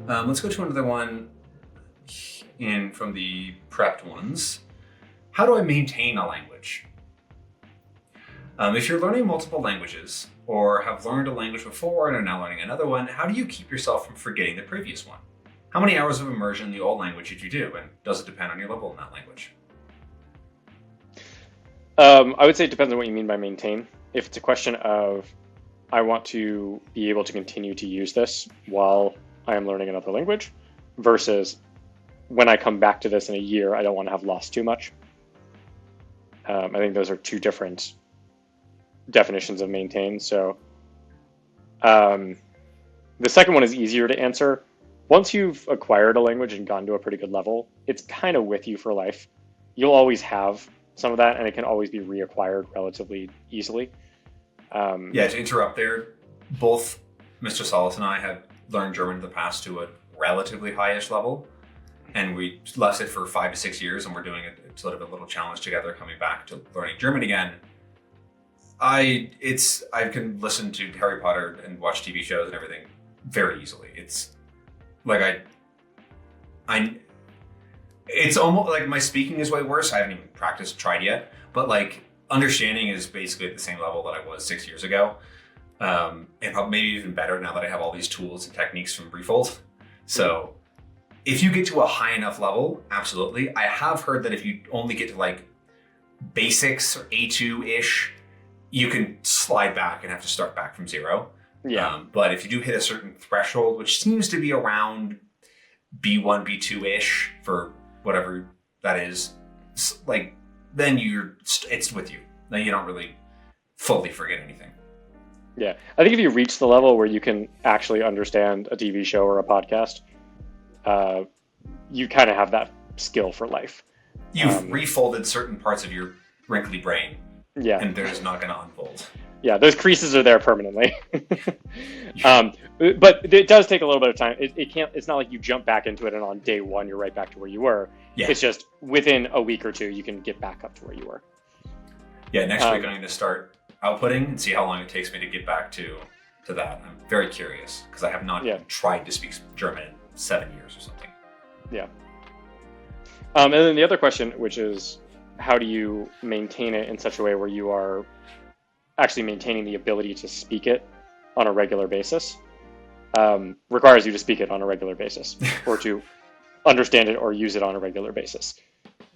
Let's go to another one in from the prepped ones. How do I maintain a language? If you're learning multiple languages or have learned a language before and are now learning another one, how do you keep yourself from forgetting the previous one? How many hours of immersion in the old language did you do? And does it depend on your level in that language? I would say it depends on what you mean by maintain. If it's a question of, I want to be able to continue to use this while I am learning another language, versus when I come back to this in a year, I don't want to have lost too much. I think those are two different definitions of maintain. So the second one is easier to answer. Once you've acquired a language and gotten to a pretty good level, it's kind of with you for life. You'll always have some of that, and it can always be reacquired relatively easily. To interrupt there, both Mr. Solis and I have learned German in the past to a relatively high-ish level, and we left it for 5 to 6 years, and we're doing a sort of a little challenge together, coming back to learning German again. I can listen to Harry Potter and watch TV shows and everything very easily. It's like it's almost like my speaking is way worse. I haven't even tried yet, but like understanding is basically at the same level that I was 6 years ago. And probably maybe even better now that I have all these tools and techniques from Briefold. So if you get to a high enough level, absolutely. I have heard that if you only get to like basics or A2-ish, you can slide back and have to start back from zero. Yeah. But if you do hit a certain threshold, which seems to be around B1, B2-ish for whatever that is, like then it's with you. Then you don't really fully forget anything. Yeah. I think if you reach the level where you can actually understand a TV show or a podcast, you kind of have that skill for life. You've refolded certain parts of your wrinkly brain. Yeah. And they're just not going to unfold. Yeah, those creases are there permanently. But it does take a little bit of time. It's not like you jump back into it and on day one you're right back to where you were. Yeah. It's just within a week or two you can get back up to where you were. Yeah, next week I'm going to start outputting and see how long it takes me to get back to that. I'm very curious because I have not tried to speak German in 7 years or something. Yeah. And then the other question, which is, how do you maintain it in such a way where you are actually maintaining the ability to speak it on a regular basis? Requires you to speak it on a regular basis or to understand it or use it on a regular basis.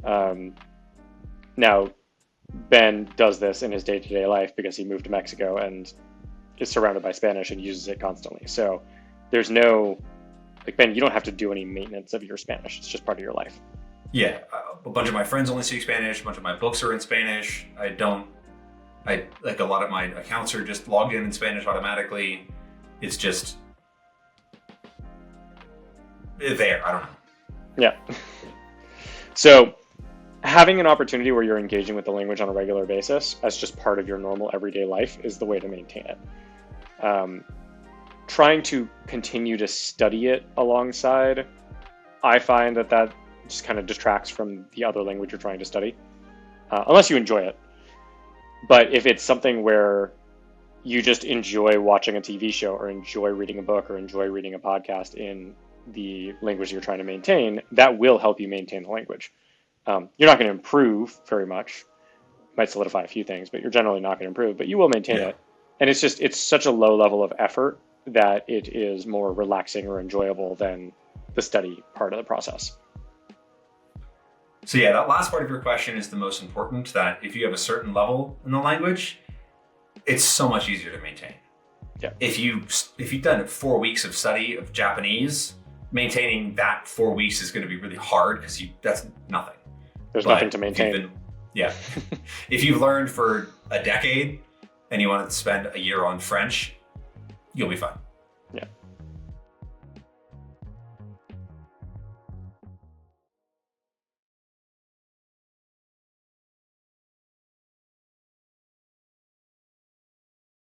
Now, Ben does this in his day-to-day life because he moved to Mexico and is surrounded by Spanish and uses it constantly. So there's no, like, Ben, you don't have to do any maintenance of your Spanish. It's just part of your life. Yeah, a bunch of my friends only speak Spanish. A bunch of my books are in Spanish. I like a lot of my accounts are just logged in Spanish automatically. It's just there. I don't know. Yeah. So having an opportunity where you're engaging with the language on a regular basis as just part of your normal everyday life is the way to maintain it. Trying to continue to study it alongside, I find that just kind of detracts from the other language you're trying to study, unless you enjoy it. But if it's something where you just enjoy watching a TV show or enjoy reading a book or enjoy reading a podcast in the language you're trying to maintain, that will help you maintain the language. You're not going to improve very much. Might solidify a few things, but you're generally not going to improve, but you will maintain it. And it's such a low level of effort that it is more relaxing or enjoyable than the study part of the process. So yeah, that last part of your question is the most important, that if you have a certain level in the language, it's so much easier to maintain. Yeah. If you've done 4 weeks of study of Japanese, maintaining that 4 weeks is going to be really hard because that's nothing. There's nothing to maintain. If you've learned for a decade and you want to spend a year on French, you'll be fine.